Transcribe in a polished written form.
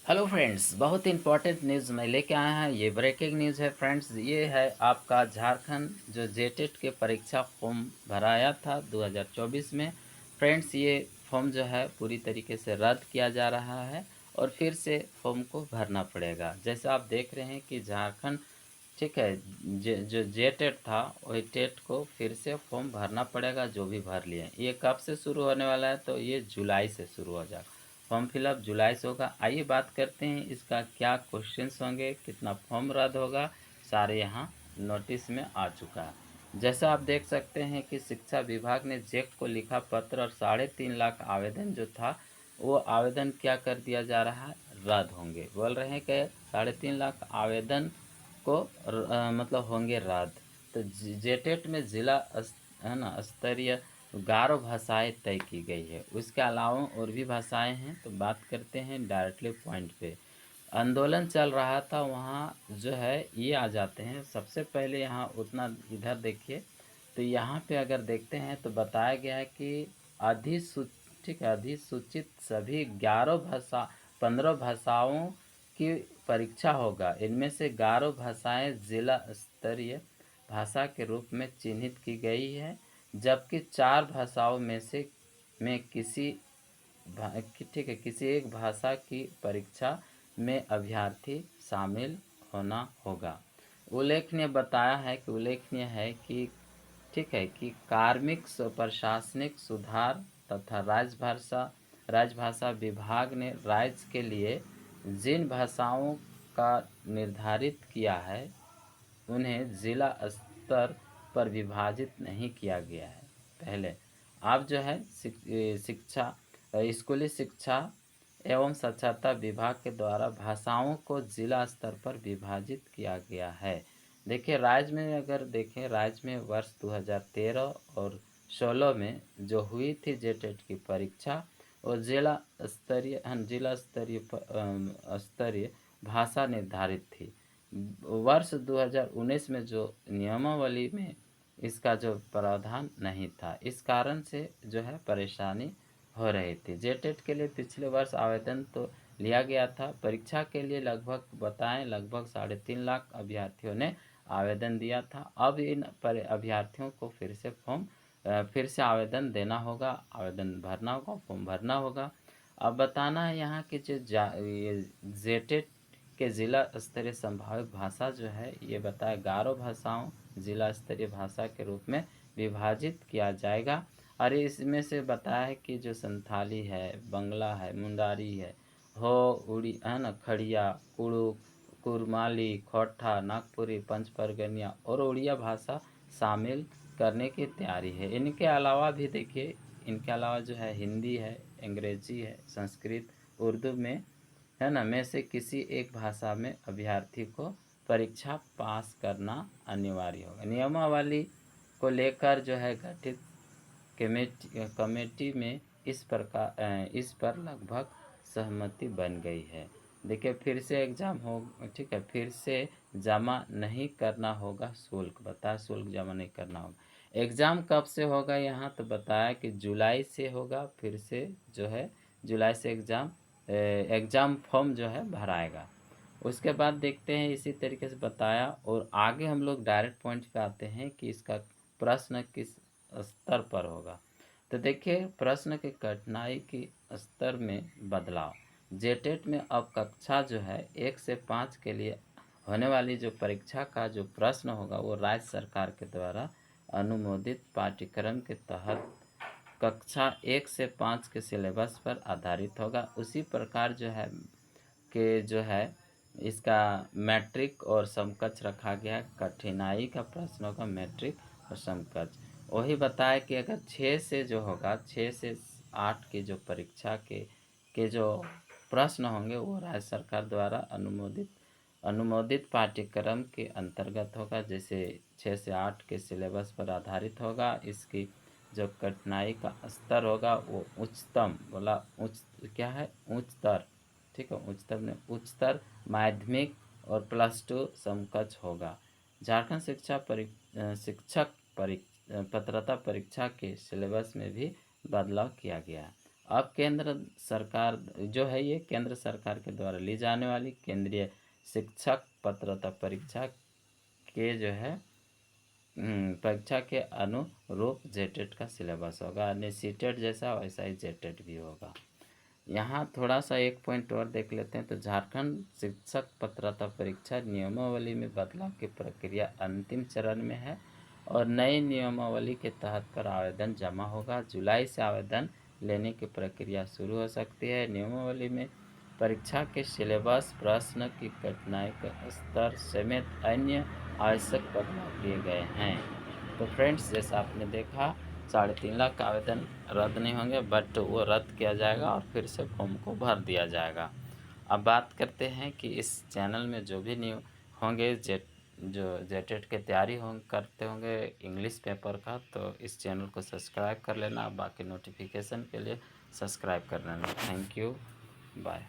Hello friends, बहुत important news मैं लेके आया है। ये ब्रेकिंग न्यूज़ है फ्रेंड्स। ये है आपका झारखंड जो जेटेट के परीक्षा फॉर्म भराया था 2024 में। फ्रेंड्स, ये फॉर्म जो है पूरी तरीके से रद्द किया जा रहा है और फिर से फॉर्म को भरना पड़ेगा। जैसे आप देख रहे हैं कि झारखंड, ठीक है, जो जेटेट था वही टेट को फिर से फॉर्म भरना पड़ेगा। जो भी भर लिए, ये कब से शुरू होने वाला है, तो ये जुलाई से शुरू हो जाएगा। फॉर्म फिलअप जुलाई से होगा। आइए बात करते हैं इसका क्या क्वेश्चंस होंगे, कितना फॉर्म रद्द होगा, सारे यहाँ नोटिस में आ चुका है। जैसा आप देख सकते हैं कि शिक्षा विभाग ने जेक को लिखा पत्र और 3.5 लाख आवेदन जो था वो आवेदन क्या कर दिया जा रहा है, रद्द होंगे। बोल रहे हैं कि 3.5 लाख आवेदन को मतलब होंगे रद्द। तो जेटेट में जिला है ना स्तरीय 11 भाषाएं तय की गई है। उसके अलावा और भी भाषाएं हैं। तो बात करते हैं डायरेक्टली पॉइंट पे। आंदोलन चल रहा था वहाँ जो है ये आ जाते हैं। सबसे पहले यहाँ उतना इधर देखिए, तो यहाँ पे अगर देखते हैं तो बताया गया है कि अधिसूचित, ठीक है, अधिसूचित सभी 15 भाषाओं की परीक्षा होगा। इनमें से 11 भाषाएं जिला स्तरीय भाषा के रूप में चिन्हित की गई है, जबकि 4 भाषाओं में से किसी ठीक है, किसी एक भाषा की परीक्षा में अभ्यर्थी शामिल होना होगा। उल्लेखनीय है कि ठीक है कि कार्मिक प्रशासनिक सुधार तथा राजभाषा विभाग ने राज्य के लिए जिन भाषाओं का निर्धारित किया है उन्हें जिला स्तर पर विभाजित नहीं किया गया है। पहले आप जो है स्कूली शिक्षा एवं साक्षरता विभाग के द्वारा भाषाओं को जिला स्तर पर विभाजित किया गया है। देखिए, राज्य में अगर देखें, राज्य में वर्ष 2013 और 16 में जो हुई थी जेटेट की परीक्षा और जिला स्तरीय भाषा निर्धारित थी। वर्ष 2019 में जो नियमावली में इसका जो प्रावधान नहीं था, इस कारण से जो है परेशानी हो रही थी। जेटेट के लिए पिछले वर्ष आवेदन तो लिया गया था। परीक्षा के लिए लगभग 3.5 लाख अभ्यर्थियों ने आवेदन दिया था। अब इन अभ्यर्थियों को फिर से आवेदन देना होगा, आवेदन भरना होगा, फॉर्म भरना होगा। अब बताना है यहाँ कि जो ये जेटेट के जिला स्तरीय संभावित भाषा जो है, ये बताया 11 भाषाओं जिला स्तरीय भाषा के रूप में विभाजित किया जाएगा। और इसमें से बताया है कि जो संथाली है, बंगला है, मुंडारी है, हो उड़ी है ना, खड़िया, कुड़ुक, कुरमाली, खोटा, नागपुरी, पंच परगनिया और उड़िया भाषा शामिल करने की तैयारी है। इनके अलावा भी देखिए, इनके अलावा जो है हिंदी है, अंग्रेजी है, संस्कृत, उर्दू में है ना, में से किसी एक भाषा में अभ्यर्थी को परीक्षा पास करना अनिवार्य होगा। नियमावली को लेकर जो है गठित कमेटी में इस पर लगभग सहमति बन गई है। देखिए, फिर से एग्ज़ाम हो, ठीक है, फिर से जमा नहीं करना होगा शुल्क। बताया, शुल्क जमा नहीं करना होगा। एग्ज़ाम कब से होगा यहाँ, तो बताया कि जुलाई से होगा। फिर से जो है जुलाई से एग्ज़ाम फॉर्म जो है भराएगा। उसके बाद देखते हैं, इसी तरीके से बताया। और आगे हम लोग डायरेक्ट पॉइंट पे आते हैं कि इसका प्रश्न किस स्तर पर होगा। तो देखिए, प्रश्न की कठिनाई की स्तर में बदलाव। जेटेट में अब कक्षा जो है 1 से 5 के लिए होने वाली जो परीक्षा का जो प्रश्न होगा वो राज्य सरकार के द्वारा अनुमोदित पाठ्यक्रम के तहत कक्षा 1 से 5 के सिलेबस पर आधारित होगा। उसी प्रकार जो है इसका मैट्रिक और समकक्ष रखा गया है। कठिनाई का प्रश्नों का मैट्रिक और समकक्ष वही बताया कि अगर 6 से जो होगा, 6 से 8 की जो परीक्षा के जो प्रश्न होंगे वो राज्य सरकार द्वारा अनुमोदित पाठ्यक्रम के अंतर्गत होगा। जैसे 6 से 8 के सिलेबस पर आधारित होगा। इसकी जो कठिनाई का स्तर होगा वो उच्चतम, बोला उच्च क्या है, उच्चतर, ठीक है, उच्चतर माध्यमिक और +2 समकक्ष होगा। झारखंड शिक्षक पात्रता परीक्षा के सिलेबस में भी बदलाव किया गया। अब केंद्र सरकार जो है ये केंद्र सरकार के द्वारा ली जाने वाली केंद्रीय शिक्षक पात्रता परीक्षा के जो है परीक्षा के अनुरूप जेटेट का सिलेबस होगा, यानी सीटेट जैसा वैसा ही जेटेट भी होगा। यहाँ थोड़ा सा एक पॉइंट और देख लेते हैं। तो झारखंड शिक्षक पात्रता परीक्षा नियमावली में बदलाव की प्रक्रिया अंतिम चरण में है और नई नियमावली के तहत पर आवेदन जमा होगा। जुलाई से आवेदन लेने की प्रक्रिया शुरू हो सकती है। नियमावली में परीक्षा के सिलेबस, प्रश्न की कठिनाई का स्तर समेत अन्य आवश्यक बदलाव किए गए हैं। तो फ्रेंड्स, जैसा आपने देखा 3.5 लाख आवेदन रद्द नहीं होंगे, बट वो रद्द किया जाएगा और फिर से फॉर्म को भर दिया जाएगा। अब बात करते हैं कि इस चैनल में जो भी न्यू होंगे जो जेटेट की तैयारी करते होंगे इंग्लिश पेपर का, तो इस चैनल को सब्सक्राइब कर लेना। बाकी नोटिफिकेशन के लिए सब्सक्राइब कर लेना। Thank you, bye.